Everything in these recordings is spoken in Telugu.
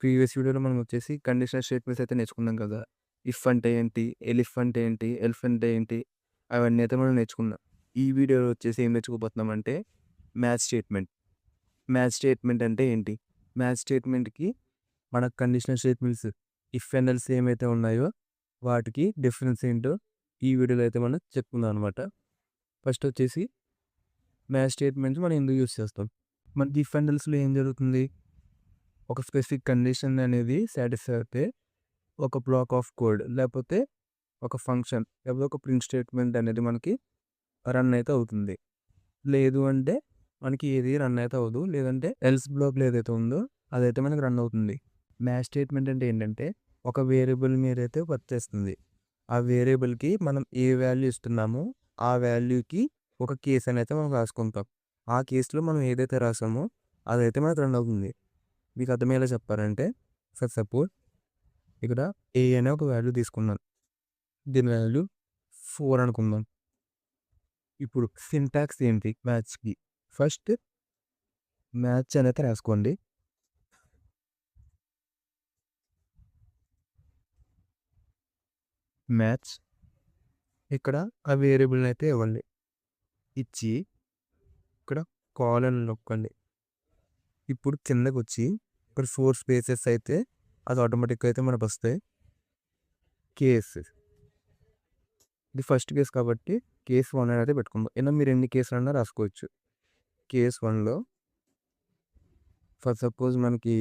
ప్రీవియస్ వీడియోలో మనం వచ్చేసి కండిషనల్ స్టేట్మెంట్స్ అయితే నేర్చుకున్నాం కదా! ఇఫ్ అంటే ఏంటి? ఎలిఫ్ అంటే ఏంటి? ఎల్ఫ్ అంటే ఏంటి? అవన్నీ అయితే మనం నేర్చుకున్నాం. ఈ వీడియోలో వచ్చేసి ఏం నేర్చుకోబోతున్నామంటే మ్యాచ్ స్టేట్మెంట్. మ్యాచ్ స్టేట్మెంట్ అంటే ఏంటి? మ్యాచ్ స్టేట్మెంట్‌కి మన conditional statements if and else ఏమైతే ఉన్నాయో వాటికి డిఫరెన్స్ ఏంటో ఈ వీడియోలో అయితే మనం చెప్పుకుందాం అనమాట. ఫస్ట్ వచ్చేసి మ్యాచ్ స్టేట్మెంట్స్ మనం ఎందుకు యూజ్ చేస్తాం? మనకి ఇఫ్ అండ్ ఎల్స్‌లో ఏం జరుగుతుంది? ఒక స్పెసిఫిక్ కండిషన్ అనేది సాటిస్ఫై అయితే ఒక బ్లాక్ ఆఫ్ కోడ్ లేకపోతే ఒక ఫంక్షన్ లేకపోతే ఒక ప్రింట్ స్టేట్మెంట్ అనేది మనకి రన్ అయితే అవుతుంది. లేదు అంటే మనకి ఏది రన్ అయితే అవ్వదు. లేదంటే ఎల్స్ బ్లాక్‌లో ఏదైతే ఉందో అదైతే మనకి రన్ అవుతుంది. మ్యాచ్ స్టేట్మెంట్ అంటే ఏంటంటే ఒక వేరియబుల్ మీదైతే వర్క్ చేస్తుంది. ఆ వేరియబుల్‌కి మనం ఏ వాల్యూ ఇస్తున్నామో ఆ వాల్యూకి ఒక కేస్ అనేది మనం రాసుకుంటాం. ఆ కేస్‌లో మనం ఏదైతే రాసామో అదైతే మనకు రన్ అవుతుంది. మీకు అర్థమయ్యేలా చెప్పాలంటే ఫర్ సపోజ్ ఇక్కడ ఏ అనే ఒక వాల్యూ తీసుకున్నాను. దీని వాల్యూ 4 అనుకుందాం. ఇప్పుడు సింటాక్స్ ఏంటి మ్యాథ్స్‌కి? ఫస్ట్ మ్యాథ్స్ అనేది రాసుకోండి. మ్యాథ్స్ ఇక్కడ ఆ వేరియబుల్‌ని అయితే ఇవ్వండి. ఇచ్చి ఇక్కడ కాలన్ నొక్కండి. ఇప్పుడు కిందకొచ్చి ఇక్కడ 4 స్పేసెస్ అయితే అది ఆటోమేటిక్‌గా అయితే మనకొస్తాయి. కేస్ ఇది ఫస్ట్ కేస్ కాబట్టి కేస్ 1 అనేది పెట్టుకుందాం. ఇలా మీరు ఎన్ని కేసులన్నా రాసుకోవచ్చు. కేస్ 1లో ఫర్ సపోజ్ మనకి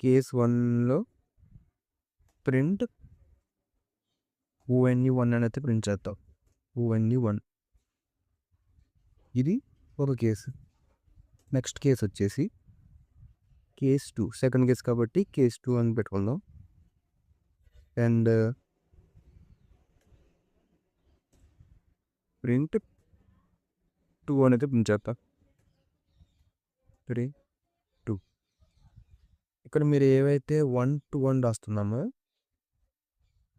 కేస్ 1లో ప్రింట్ ఓఎన్‌యు1 అనైతే ప్రింట్ చేద్దాం. ఓఎన్‌యు1 ఇది ఒక కేసు. నెక్స్ట్ కేస్ వచ్చేసి కేస్ 2 సెకండ్ కేస్ కాబట్టి కేస్ 2 అని పెట్టుకుందాం. అండ్ ప్రింట్ 2 అనేది ప్రింట్ చేద్దాం. 3, 2 ఇక్కడ మీరు ఏవైతే 1, 2 అని రాస్తున్నామో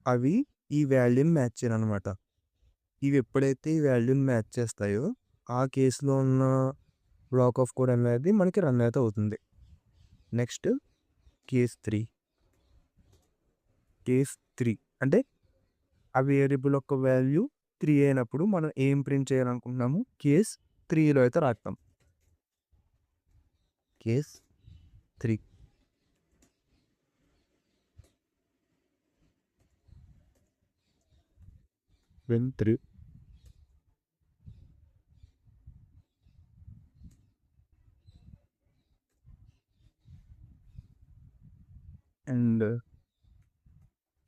అవి ఈ వాల్యూని మ్యాచ్ చేయాలనమాట. ఇవి ఎప్పుడైతే ఈ వాల్యూని మ్యాచ్ చేస్తాయో ఆ కేస్‌లో ఉన్న బ్లాక్ ఆఫ్ కోడ్ అనేది మనకి రన్ అయితే అవుతుంది. Next case 3. కేస్ 3 అంటే ఆ వేరియబుల్ యొక్క వాల్యూ 3 అయినప్పుడు మనం ఏం ప్రింట్ చేయాలనుకుంటున్నాము? కేస్ 3లో అయితే రాస్తాం. కేస్ 3 వెన్ 3 అండ్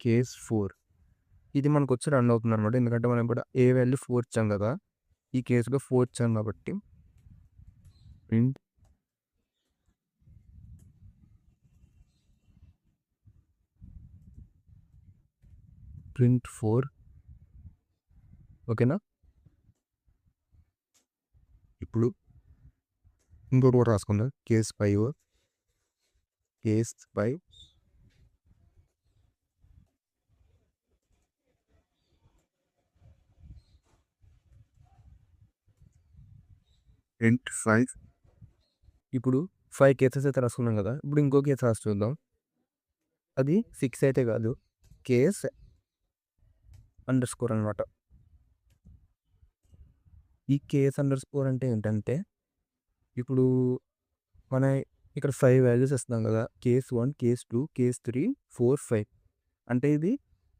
కేస్ 4 ఇది మనకొచ్చి రన్ అవుతుందనమాట. ఎందుకంటే మనం ఇప్పుడు ఏ వాల్యూ 4 ఇచ్చాం కదా! ఈ కేస్‌లో 4 ఇచ్చాం కాబట్టి ప్రింట్ ప్రింట్ 4 ఓకేనా? ఇప్పుడు ఇంకోటి కూడా రాసుకుందాం. కేస్ 5 కేస్ 5 ప్రింట్ 5 ఇప్పుడు 5 కేసెస్ అయితే రాసుకున్నాం కదా! ఇప్పుడు ఇంకో కేస్ రాసి చూద్దాం. అది 6 అయితే కాదు. కేస్ అండర్ స్కోర్ అనమాట. ఈ కేస్ అండర్ స్కోర్ అంటే ఏంటంటే, ఇప్పుడు మన ఇక్కడ 5 వాల్యూస్ ఇస్తున్నాం కదా! కేస్ 1, కేస్ 2, కేస్ 3, 4, 5 అంటే ఇది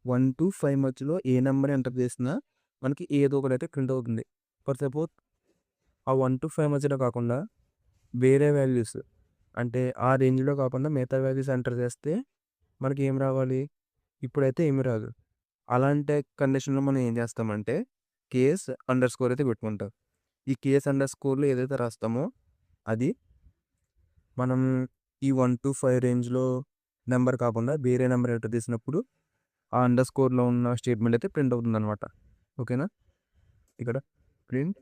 1-5 మధ్యలో ఏ నంబర్ ఎంటర్ చేసినా మనకి ఏదో ఒకటైతే ప్రింట్ అవుతుంది. ఫర్ సపోజ్ ఆ 1-5 మధ్యలో కాకుండా వేరే వాల్యూస్ అంటే ఆ రేంజ్‌లో కాకుండా మిగతా వాల్యూస్ ఎంటర్ చేస్తే మనకి ఏం రావాలి? ఇప్పుడైతే ఏమి రాదు. అలాంటి కండిషన్‌లో మనం ఏం చేస్తామంటే కేస్ అండర్ స్కోర్ అయితే పెట్టుకుంటాం. ఈ కేస్ అండర్ స్కోర్‌లో ఏదైతే రాస్తామో అది మనం ఈ 1-5 రేంజ్‌లో నంబర్ కాకుండా వేరే నంబర్ ఎంటర్ చేసినప్పుడు ఆ అండర్ స్కోర్‌లో ఉన్న స్టేట్మెంట్ అయితే ప్రింట్ అవుతుందనమాట. ఓకేనా? ఇక్కడ ప్రింట్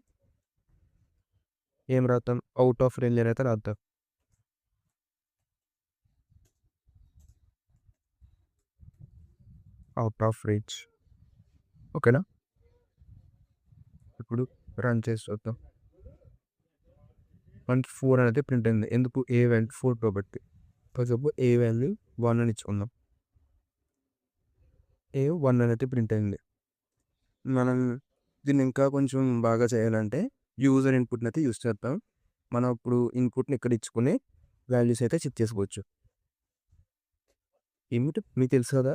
ఏం రాద్దాం? ఔట్ ఆఫ్ రేంజ్ అని అయితే రాద్దాం. ఔట్ ఆఫ్ రేంజ్ ఓకేనా? ఇప్పుడు రన్ చేసి చూద్దాం. మనకి 4 అనేది ప్రింట్ అయింది. ఎందుకు? ఏ వాల్యూ 4 కాబట్టి. ఫర్ ఎగ్జాంపుల్ ఏ వాల్యూ 1 అని ఇచ్చుకుందాం. ఏ 1 అనేది ప్రింట్ అయింది. మనం దీన్ని ఇంకా కొంచెం బాగా చేయాలంటే యూజర్ ఇన్పుట్‌ని అయితే యూజ్ చేద్దాం. మనం ఇప్పుడు ఇన్పుట్‌ని ఇక్కడ ఇచ్చుకొని వాల్యూస్ అయితే చెక్ చేసుకోవచ్చు. మీకు తెలుసు కదా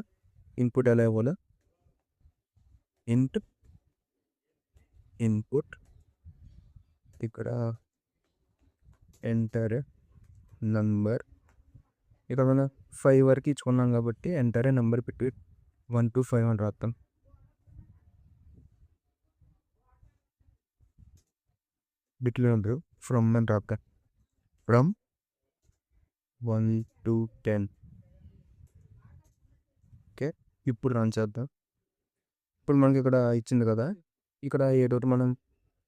ఇన్పుట్ ఎలా ఇవ్వాలో? ఇన్పుట్ ఇక్కడ ఎంటర్ నంబర్ ఇక్కడ మనం 5 వరకు ఇచ్చుకున్నాం కాబట్టి ఎంటర్ ఏ నంబర్ పెట్టి 1 to 5 అని రాద్దాం. బిట్లో నెంబర్ ఫ్రమ్ అని రాద్దాం. From 1 to 10. ఓకే, ఇప్పుడు రన్ చేద్దాం. ఇప్పుడు మనకి ఇక్కడ ఇచ్చింది కదా, ఇక్కడ ఏదోటి మనం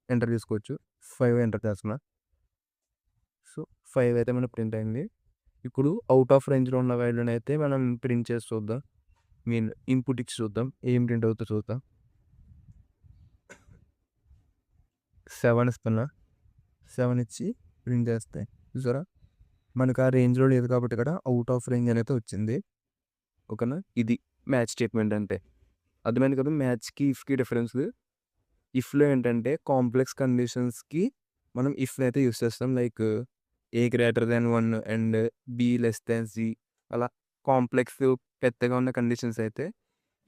ఎంటర్ చేసుకోవచ్చు. 5 ఎంటర్ చేస్తున్నా. సో 5 అయితే మనకు ప్రింట్ అయింది. ఇప్పుడు అవుట్ ఆఫ్ రేంజ్లో ఉన్న వాల్యూని అయితే మనం ప్రింట్ చేసి చూద్దాం. ఇన్పుట్ ఇచ్చి చూద్దాం ఏం ప్రింట్ అవుతుందో చూద్దాం. 7 ఇస్తున్నా. 7 ఇచ్చి ప్రింట్ చేస్తే చూసారా మనకు ఆ రేంజ్లో లేదు కాబట్టి ఇక్కడ అవుట్ ఆఫ్ రేంజ్ అనేది వచ్చింది. ఓకేనా, ఇది మ్యాచ్ స్టేట్మెంట్ అంటే. అర్థమైంది కదా మ్యాచ్కి ఇఫ్కి డిఫరెన్స్. ఇఫ్లో ఏంటంటే కాంప్లెక్స్ కండిషన్స్కి మనం ఇఫ్ని అయితే యూస్ చేస్తాం. Like A greater than 1 and B less than C, అలా కాంప్లెక్స్ పెద్దగా ఉన్న కండిషన్స్ అయితే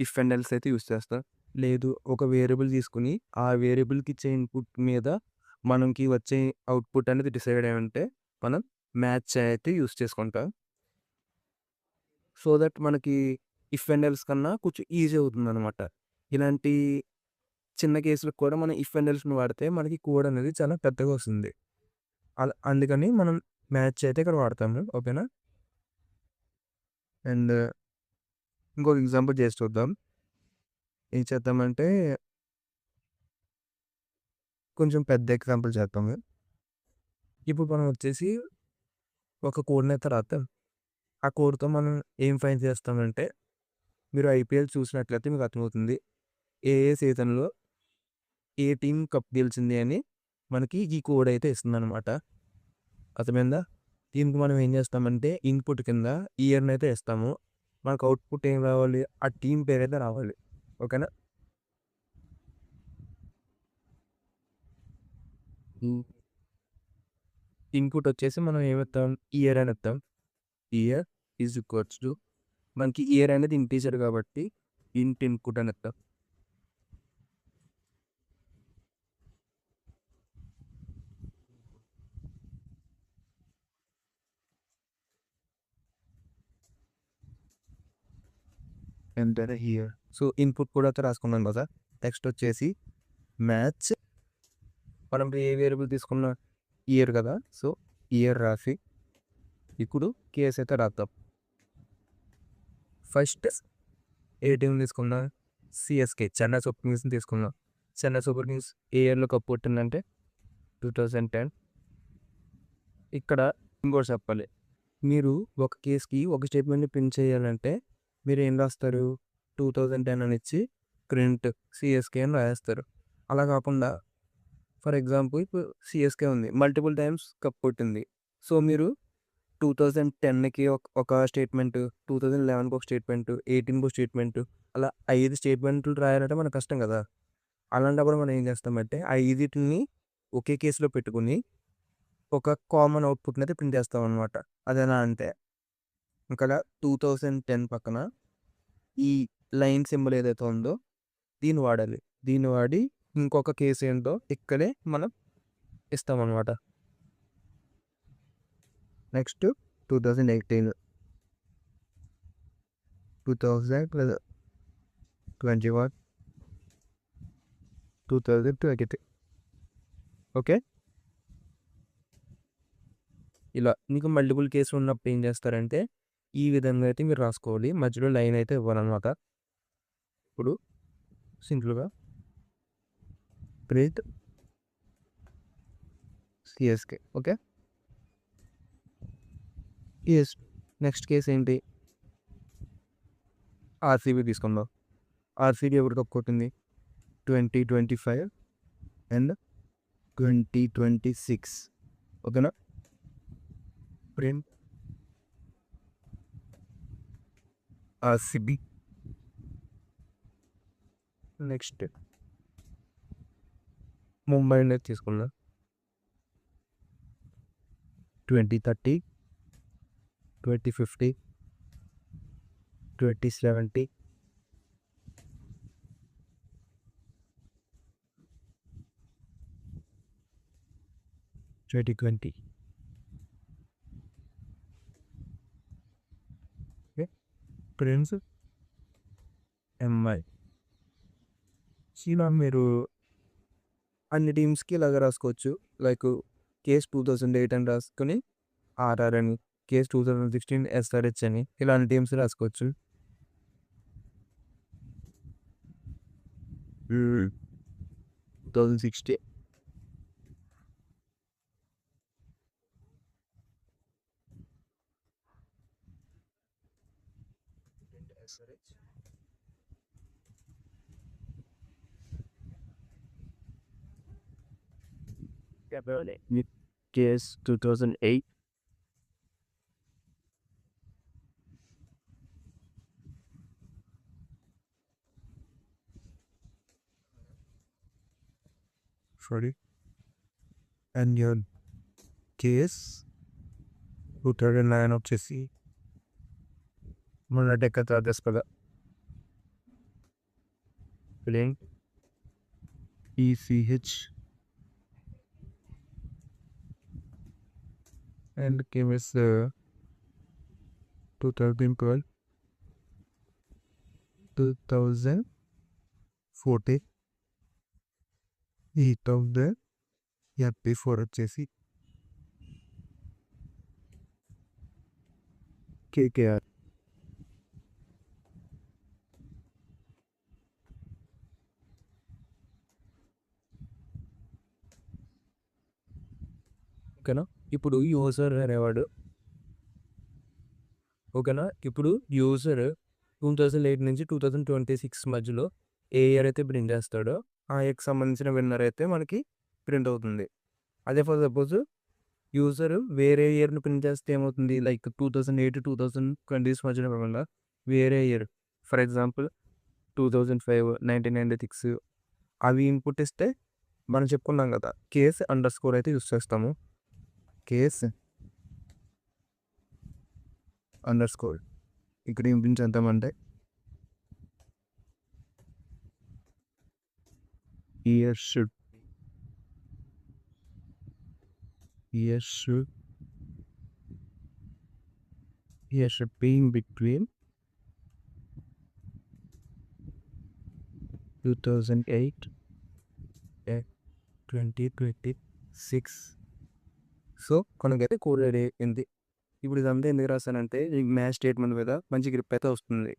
ఇఫ్ అండ్ ఎల్స్ అయితే యూస్ చేస్తాం. లేదు ఒక వేరియబుల్ తీసుకుని ఆ వేరియబుల్కి ఇచ్చే ఇన్పుట్ మీద మనకి వచ్చే అవుట్పుట్ అనేది డిసైడ్ అయ్యంటే మనం మ్యాచ్ అయితే యూస్ చేసుకుంటాం. సో దట్ మనకి ఇఫ్ అండ్ ఎల్స్ కన్నా కొంచెం ఈజీ అవుతుంది అనమాట. ఇలాంటి చిన్న కేసులకు కూడా మనం ఇఫ్ అండ్ ఎల్స్ని వాడితే మనకి కోడ్ అనేది చాలా పెద్దగా వస్తుంది. అందుకని మనం మ్యాచ్ అయితే ఇక్కడ వాడతాము. ఓకేనా, అండ్ ఇంకొక ఎగ్జాంపుల్ చేసి చూద్దాం. ఏం చేద్దామంటే కొంచెం పెద్ద ఎగ్జాంపుల్ చేద్దాము. ఇప్పుడు మనం వచ్చేసి ఒక కోడ్ని అయితే రాద్దాం. ఆ కోడ్తో మనం ఏం ఫైన్ చేస్తామంటే మీరు ఐపీఎల్ చూసినట్లయితే మీకు అర్థమవుతుంది ఏ సీజన్లో ఏ టీం కప్ గెలిచింది అని మనకి ఈ కోడ్ అయితే ఇస్తుంది అనమాట. అర్థమైందా? దీనికి మనం ఏం చేస్తామంటే ఇన్పుట్ కింద ఇయర్ని అయితే ఇస్తాము. మనకు అవుట్పుట్ ఏం రావాలి, ఆ టీం పేరు అయితే రావాలి. ఓకేనా, ఇన్పుట్ వచ్చేసి మనం ఏమిస్తాం ఇయర్ అని ఇస్తాం. ఇయర్ ఈజ్ ఈక్వల్స్ టు మనకి ఇయర్ అనేది ఇంటీజర్ కాబట్టి ఇంట్ ఇన్పుట్ అని ఇస్తాం. Enter year. సో ఇన్పుట్ కూడా అయితే రాసుకున్నాం కదా. నెక్స్ట్ వచ్చేసి మ్యాచ్ మనం ఏ వేరియబుల్ తీసుకున్న ఇయర్ కదా, సో ఇయర్ రాసి ఇప్పుడు కేస్ అయితే రాద్దాం. ఫస్ట్ ఏ టీం తీసుకున్నా సిఎస్కే చెన్నై సూపర్ కింగ్స్ని తీసుకున్నాం. చెన్నై సూపర్ కింగ్స్ ఏ ఇయర్లో కప్ కొట్టిందంటే 2010. ఇక్కడ ఇంకోటి చెప్పాలి, మీరు ఒక కేస్కి ఒక స్టేట్మెంట్ని ప్రింట్ చేయాలంటే మీరు ఏం రాస్తారు 2010 అని ఇచ్చి ప్రింట్ సిఎస్కే అని రాస్తారు. అలా కాకుండా ఫర్ ఎగ్జాంపుల్ ఇప్పుడు సిఎస్కే ఉంది, మల్టిపుల్ టైమ్స్ కప్ కొట్టింది. సో మీరు 2010కి ఒక స్టేట్మెంట్, 2011కి ఒక స్టేట్మెంట్, 18కి ఒక స్టేట్మెంట్, అలా 5 స్టేట్మెంట్లు రాయాలంటే మనకు కష్టం కదా. అలాంటప్పుడు మనం ఏం చేస్తామంటే ఆ 5టిని ఒకే కేసులో పెట్టుకుని ఒక కామన్ అవుట్పుట్ని అయితే ప్రింట్ చేస్తాం అనమాట. అదేనా అంటే ఇక్కడ 2010 పక్కన ఈ లైన్ సింబల్ ఏదైతే ఉందో దీన్ని వాడాలి. దీన్ని వాడి ఇంకొక కేసు ఏంటో ఇక్కడే మనం ఇస్తామన్నమాట. నెక్స్ట్ 2018, 2021, 2023. ఓకే, ఇలా మీకు మల్టిపుల్ కేసులు ఉన్నప్పుడు ఏం చేస్తారంటే ఈ విధంగా అయితే మీరు రాసుకోవాలి. మధ్యలో లైన్ అయితే ఇవ్వాలన్నమాట. ఇప్పుడు సింపుల్గా print CSK. Okay, yes. Next case ఏంటి, ఆర్సీబీ తీసుకుందాం. ఆర్సీబీ ఎవరు కప్ కొట్టింది 2025 అండ్ 2026. ఓకేనా, print RCB. Next Mumbai Indians తీసుకుందాం. 2030, 2050, 2070, 2020. ఓకే. Prince MI. ఇలా మీరు అన్ని టీమ్స్‌కి ఇలాగ రాసుకోవచ్చు. లైక్ కేస్ 2008 అని రాసుకొని ఆర్ఆర్ అని, కేస్ 2016 ఎస్ఆర్హెచ్ అని ఇలాంటి టీమ్స్ రాసుకోవచ్చు. 2016 SRH. Case 2008. Sorry. And your case 2009 వచ్చేసి మన డెక్కన్ చార్జర్స్ కదా. Playing ECH and came as 2012, 2014, 2024 వచ్చేసి కేకేఆర్. ఓకేనా. ఇప్పుడు యూజర్ అనేవాడు ఓకేనా. ఇప్పుడు యూజర్ 2008 నుంచి 2026 మధ్యలో ఏ ఇయర్ అయితే ప్రింట్ చేస్తాడో ఆ ఇయర్కి సంబంధించిన విన్నర్ అయితే మనకి ప్రింట్ అవుతుంది. అదే ఫర్ సపోజ్ యూజర్ వేరే ఇయర్ని ప్రింట్ చేస్తే ఏమవుతుంది, లైక్ 2008 2020 మధ్యలో కాకుండా వేరే ఇయర్, ఫర్ ఎగ్జాంపుల్ 2005, 1996 అవి ఇన్పుట్ ఇస్తే మనం చెప్పుకున్నాం కదా కేస్ అండర్ స్కోర్ అయితే యూస్ చేస్తాము. కేస్ అండర్ స్కోర్ ఇక్కడ ఏం చేద్దామంటే year should be in between 2008 and 2026. So కొనకైతే కోడ్ రెడీ అయింది. ఇప్పుడు ఇదంతా ఎందుకు రాశానంటే ఈ మ్యాచ్ స్టేట్మెంట్ మీద మంచి గ్రిప్ అయితే వస్తుంది.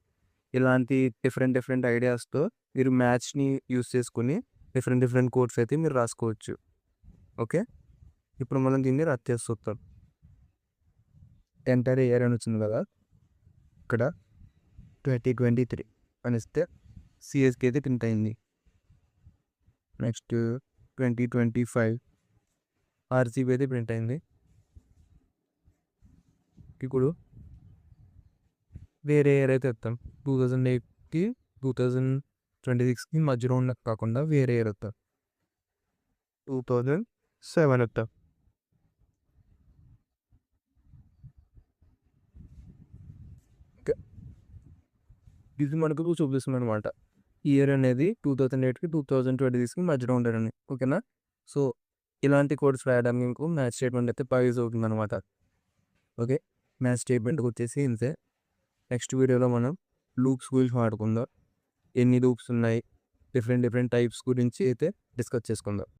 ఇలాంటి డిఫరెంట్ ఐడియాస్తో మీరు మ్యాచ్ని యూస్ చేసుకుని డిఫరెంట్ కోడ్స్ అయితే మీరు రాసుకోవచ్చు. ఓకే. ఇప్పుడు మనం దీన్ని రద్దు చేసి చూద్దాం. ఎంటర్ ఇయర్ అని వచ్చింది కదా, ఇక్కడ 2023 అని ఇస్తే సిఎస్కి అయితే ప్రింట్ అయింది. నెక్స్ట్ 2025 ఆర్సీబీ అయితే ప్రింట్ అయింది. ఇప్పుడు వేరే ఇయర్ అయితే వస్తాం 2008కి 2026కి మధ్యలో ఉన్న కాకుండా వేరే ఇయర్ వస్తాం 2007 వస్తాం. ఇది మనకు చూపిస్తుంది అనమాట. ఇయర్ అనేది 2008కి 2026కి మధ్యలో ఉంటారని. ఓకేనా. సో ఇలాంటి కోడ్స్ రాయడానికి మీకు మ్యాచ్ స్టేట్మెంట్ అయితే బాగా యూజ్ అవుతుంది అనమాట. ఓకే. మ్యాచ్ స్టేట్మెంట్కి వచ్చేసి ఇంతే. నెక్స్ట్ వీడియోలో మనం లూప్స్ గురించి మాట్లాడుకుందాం. ఎన్ని లూప్స్ ఉన్నాయి, డిఫరెంట్ టైప్స్ గురించి అయితే డిస్కస్ చేసుకుందాం.